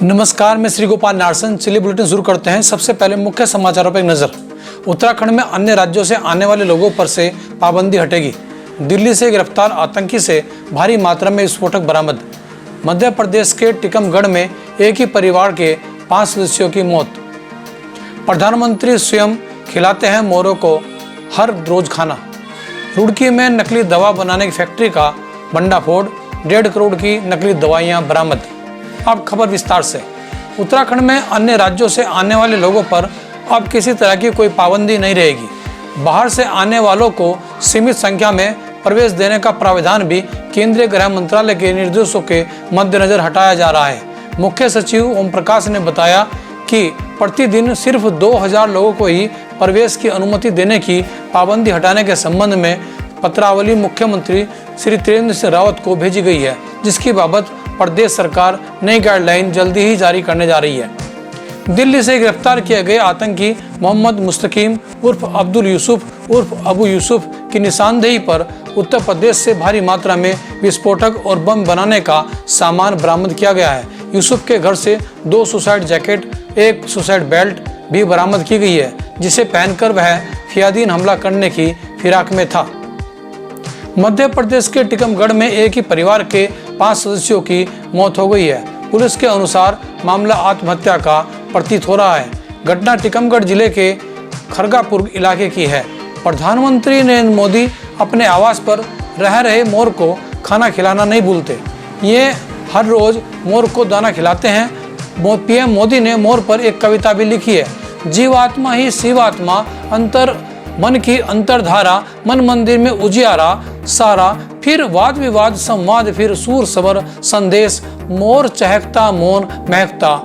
नमस्कार, मैं श्री गोपाल नारसन। चलिए बुलेटिन शुरू करते हैं। सबसे पहले मुख्य समाचारों पर एक नजर। उत्तराखंड में अन्य राज्यों से आने वाले लोगों पर से पाबंदी हटेगी। दिल्ली से गिरफ्तार आतंकी से भारी मात्रा में विस्फोटक बरामद। मध्य प्रदेश के टीकमगढ़ में एक ही परिवार के 5 सदस्यों की मौत। प्रधानमंत्री स्वयं खिलाते हैं मोरों को हर रोज खाना। रुड़की में नकली दवा बनाने की फैक्ट्री का भंडाफोड़, 1.5 करोड़ की नकली दवाइयां बरामद। अब खबर विस्तार से। उत्तराखंड में अन्य राज्यों से आने वाले लोगों पर अब किसी तरह की कोई पाबंदी नहीं रहेगी। बाहर से आने वालों को सीमित संख्या में प्रवेश देने का प्रावधान भी केंद्रीय गृह मंत्रालय के निर्देशों के मद्देनजर हटाया जा रहा है। मुख्य सचिव ओम प्रकाश ने बताया कि प्रतिदिन सिर्फ 2000 लोगों को ही प्रवेश की अनुमति देने की पाबंदी हटाने के संबंध में पत्रावली मुख्यमंत्री श्री त्रिवेंद्र सिंह रावत को भेजी गई है, जिसकी बाबत प्रदेश सरकार नई गाइडलाइन जल्दी ही जारी करने जा रही है। दिल्ली से गिरफ्तार किए गए आतंकी मोहम्मद मुस्तकीम उर्फ अब्दुल यूसुफ उर्फ अबू यूसुफ की निशानदेही पर उत्तर प्रदेश से भारी मात्रा में विस्फोटक और बम बनाने का सामान बरामद किया गया है। यूसुफ के घर से 2 सुसाइड जैकेट, 1 सुसाइड बेल्ट भी बरामद की गई है, जिसे पहनकर वह फियादीन हमला करने की फिराक में था। मध्य प्रदेश के टीकमगढ़ में एक ही परिवार के 5 सदस्यों की मौत हो गई है। पुलिस के अनुसार मामला आत्महत्या का प्रतीत हो रहा है। घटना टीकमगढ़ जिले के खरगापुर इलाके की है। प्रधानमंत्री नरेंद्र मोदी अपने आवास पर रह रहे मोर को खाना खिलाना नहीं भूलते। ये हर रोज मोर को दाना खिलाते हैं। पीएम मोदी ने मोर पर एक कविता भी लिखी है। जीवात्मा ही शिवात्मा, अंतर मन की अंतरधारा, मन मंदिर में उजियारा सारा, फिर वाद विवाद संवाद, फिर सूर सबर संदेश, मोर चहकता मौन महकता।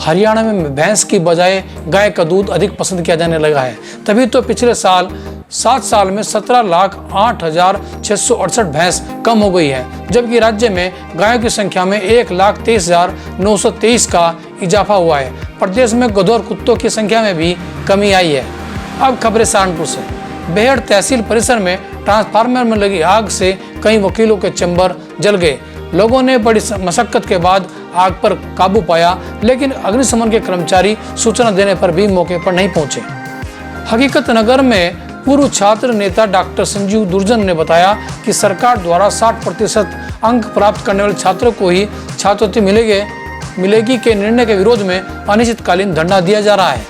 हरियाणा में भैंस की बजाय गाय का दूध अधिक पसंद किया जाने लगा है। तभी तो पिछले साल 7 साल में 17,08,668 भैंस कम हो गई है, जबकि राज्य में गायों की संख्या में 1,23,923 का इजाफा हुआ है। प्रदेश में गधों और कुत्तों की संख्या में भी कमी आई है। अब खबरें सहारनपुर से। बेहड़ तहसील परिसर में ट्रांसफार्मर में लगी आग से कई वकीलों के चैम्बर जल गए। लोगों ने बड़ी मशक्कत के बाद आग पर काबू पाया, लेकिन अग्निशमन के कर्मचारी सूचना देने पर भी मौके पर नहीं पहुंचे। हकीकत नगर में पूर्व छात्र नेता डॉक्टर संजीव दुर्जन ने बताया कि सरकार द्वारा 60% अंक प्राप्त करने वाले छात्रों को ही छात्रवृत्ति मिलेगी के निर्णय के विरोध में अनिश्चितकालीन धरना दिया जा रहा है।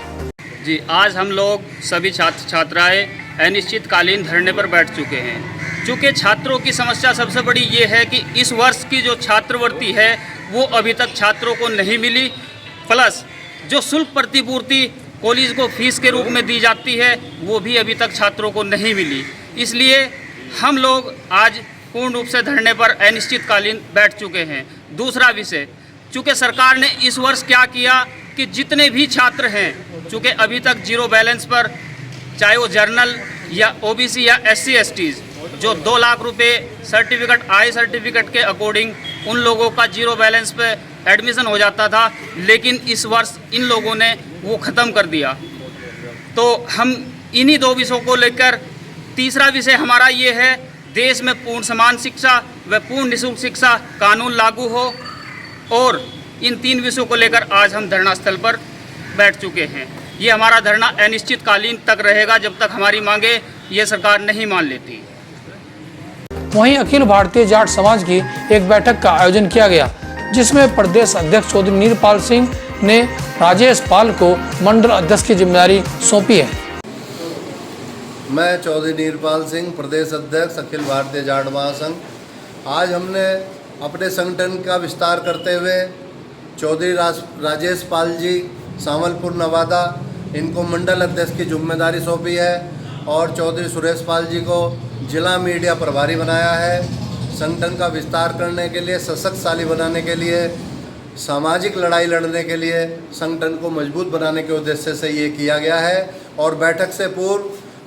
जी, आज हम लोग सभी छात्र छात्राएं अनिश्चितकालीन धरने पर बैठ चुके हैं। चूँकि छात्रों की समस्या सबसे बड़ी ये है कि इस वर्ष की जो छात्रवृत्ति है वो अभी तक छात्रों को नहीं मिली, प्लस जो शुल्क प्रतिपूर्ति कॉलेज को फीस के रूप में दी जाती है वो भी अभी तक छात्रों को नहीं मिली। इसलिए हम लोग आज पूर्ण रूप से धरने पर अनिश्चितकालीन बैठ चुके हैं। दूसरा विषय, चूँकि सरकार ने इस वर्ष क्या किया कि जितने भी छात्र हैं, चूँकि अभी तक जीरो बैलेंस पर, चाहे वो जर्नल या ओबीसी या SC STs, जो 2 लाख रुपए सर्टिफिकेट आई सर्टिफिकेट के अकॉर्डिंग उन लोगों का जीरो बैलेंस पे एडमिशन हो जाता था, लेकिन इस वर्ष इन लोगों ने वो ख़त्म कर दिया। तो हम इन्हीं 2 विषयों को लेकर, तीसरा विषय हमारा ये है, देश में पूर्ण समान शिक्षा व पूर्ण निःशुल्क शिक्षा कानून लागू हो, और इन 3 विषयों को लेकर आज हम धरना स्थल पर बैठ चुके हैं। ये हमारा धरना अनिश्चितकालीन तक रहेगा जब तक हमारी मांगे ये सरकार नहीं मान लेती। वहीं अखिल भारतीय जाट समाज की एक बैठक का आयोजन किया गया, जिसमें प्रदेश अध्यक्ष चौधरी नीरपाल सिंह ने राजेश पाल को मंडल अध्यक्ष की जिम्मेदारी सौंपी है। मैं चौधरी नीरपाल सिंह, प्रदेश अध्यक्ष अखिल भारतीय जाट महासंघ। आज हमने अपने संगठन का विस्तार करते हुए चौधरी राजेश पाल जी सामलपुर नवादा, इनको मंडल अध्यक्ष की जिम्मेदारी सौंपी है, और चौधरी सुरेश पाल जी को जिला मीडिया प्रभारी बनाया है। संगठन का विस्तार करने के लिए, सशक्तशाली बनाने के लिए, सामाजिक लड़ाई लड़ने के लिए, संगठन को मजबूत बनाने के उद्देश्य से ये किया गया है। और बैठक से पूर्व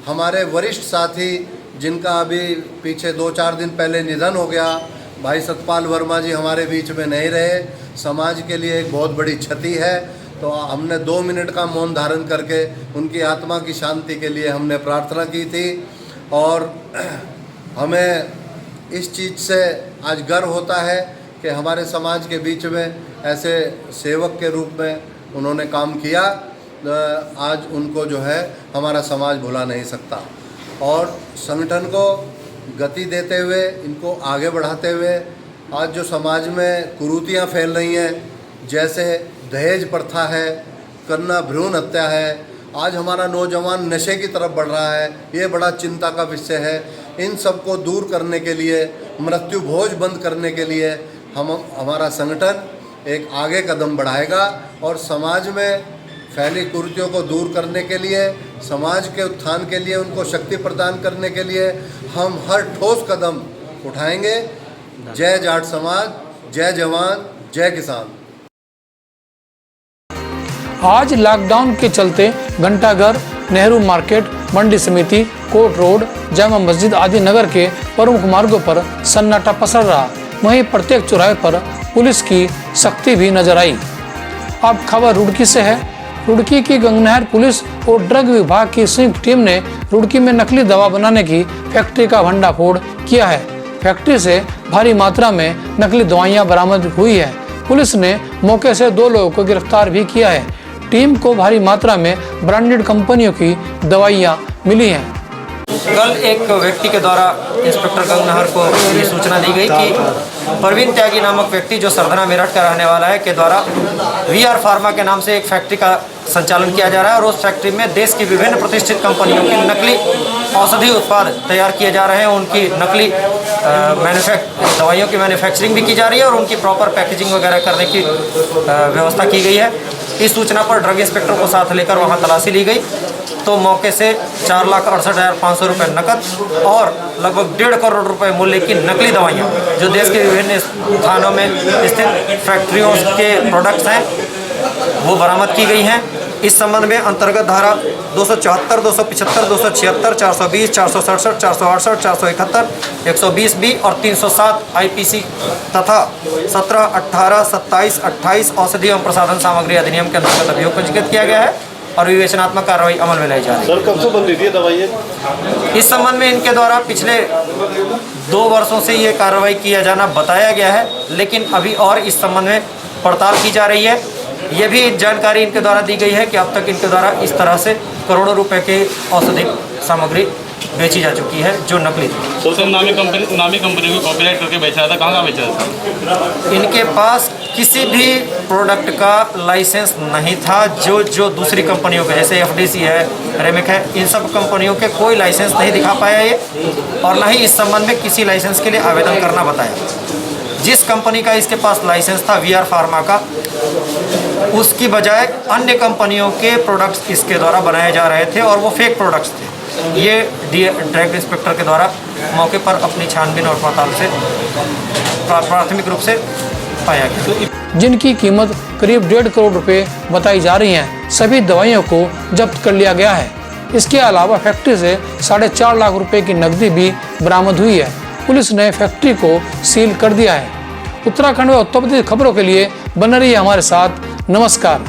हमारे वरिष्ठ साथी, जिनका अभी पीछे 2-4 दिन पहले निधन हो गया, भाई सतपाल वर्मा जी हमारे बीच में नहीं रहे, समाज के लिए एक बहुत बड़ी क्षति है। तो हमने 2 मिनट का मौन धारण करके उनकी आत्मा की शांति के लिए हमने प्रार्थना की थी। और हमें इस चीज़ से आज गर्व होता है कि हमारे समाज के बीच में ऐसे सेवक के रूप में उन्होंने काम किया। आज उनको जो है हमारा समाज भुला नहीं सकता। और संगठन को गति देते हुए, इनको आगे बढ़ाते हुए आज जो समाज में कुरीतियाँ फैल रही हैं, जैसे दहेज प्रथा है, कन्या भ्रूण हत्या है, आज हमारा नौजवान नशे की तरफ बढ़ रहा है, ये बड़ा चिंता का विषय है। इन सब को दूर करने के लिए, मृत्यु भोज बंद करने के लिए हमारा संगठन एक आगे कदम बढ़ाएगा और समाज में फैली कुरीतियों को दूर करने के लिए, समाज के उत्थान के लिए, उनको शक्ति प्रदान करने के लिए हम हर ठोस कदम उठाएंगे। जय जाट समाज, जय जवान, जय किसान। आज लॉकडाउन के चलते घंटाघर, नेहरू मार्केट, मंडी समिति, कोर्ट रोड, जामा मस्जिद आदि नगर के प्रमुख मार्गों पर सन्नाटा पसर रहा। वहीं प्रत्येक चौराहे पर पुलिस की सख्ती भी नजर आई। अब खबर रुड़की से है। रुड़की की गंगनहर पुलिस और ड्रग विभाग की संयुक्त टीम ने रुड़की में नकली दवा बनाने की फैक्ट्री का भंडाफोड़ किया है। फैक्ट्री से भारी मात्रा में नकली दवाइयां बरामद हुई है। पुलिस ने मौके से 2 लोगों को गिरफ्तार भी किया है। टीम को भारी मात्रा में ब्रांडेड कंपनियों की दवाइयां मिली हैं। कल एक व्यक्ति के द्वारा इंस्पेक्टर गंगनहर को ये सूचना दी गई कि परवीन त्यागी नामक व्यक्ति जो सरधना मेरठ का रहने वाला है के द्वारा वीआर फार्मा के नाम से एक फैक्ट्री का संचालन किया जा रहा है और उस फैक्ट्री में देश की विभिन्न प्रतिष्ठित कंपनियों के नकली औषधि उत्पाद तैयार किए जा रहे हैं। उनकी नकली दवाइयों की मैन्युफैक्चरिंग भी की जा रही है और उनकी प्रॉपर पैकेजिंग वगैरह करने की व्यवस्था की गई है। इस सूचना पर ड्रग इंस्पेक्टर को साथ लेकर वहां तलाशी ली गई तो मौके से 4,68,500 रुपये नकद और लगभग 1.5 करोड़ रुपए मूल्य की नकली दवाइयाँ जो देश के विभिन्न स्थानों में स्थित फैक्ट्रियों के प्रोडक्ट्स हैं वो बरामद की गई हैं। इस संबंध में अंतर्गत धारा 274, 275, 276, 420, 467, 468, 471, 120B और 307 IPC तथा 17, 18, 27, 28 औषधि एवं प्रसाधन सामग्री अधिनियम के अंतर्गत अभियोग पंजीकृत किया गया है और विवेचनात्मक कार्रवाई अमल में लाई जा रही है। सर, कब से बंद हुई दवाइयाँ? इस संबंध में इनके द्वारा पिछले 2 वर्षों से ये कार्रवाई किया जाना बताया गया है, लेकिन अभी और इस संबंध में पड़ताल की जा रही है। ये भी जानकारी इनके द्वारा दी गई है कि अब तक इनके द्वारा इस तरह से करोड़ों रुपए के औषधि सामग्री बेची जा चुकी है जो नकली थी। तो सर नामी कंपनी को कॉपीराइट करके बेचा था, कहाँ बेचा था? इनके पास किसी भी प्रोडक्ट का लाइसेंस नहीं था। जो दूसरी कंपनियों के जैसे FDC है, रेमिक है, इन सब कंपनियों के कोई लाइसेंस नहीं दिखा पाया ये और ना ही इस संबंध में किसी लाइसेंस के लिए आवेदन करना बताया। जिस कंपनी का इसके पास लाइसेंस था वीआर फार्मा का, उसकी बजाय अन्य कंपनियों के प्रोडक्ट्स इसके द्वारा बनाए जा रहे थे और वो फेक प्रोडक्ट्स थे। ये ड्रग इंस्पेक्टर के द्वारा मौके पर अपनी छानबीन और पड़ताल से प्राथमिक रूप से पाया गया। जिनकी कीमत करीब 1.5 करोड़ रुपए बताई जा रही है, सभी दवाइयों को जब्त कर लिया गया है। इसके अलावा फैक्ट्री से 4.5 लाख रुपए की नकदी भी बरामद हुई है। पुलिस ने फैक्ट्री को सील कर दिया है। उत्तराखंड व उत्तर प्रदेश खबरों के लिए बने रहिए हमारे साथ। नमस्कार।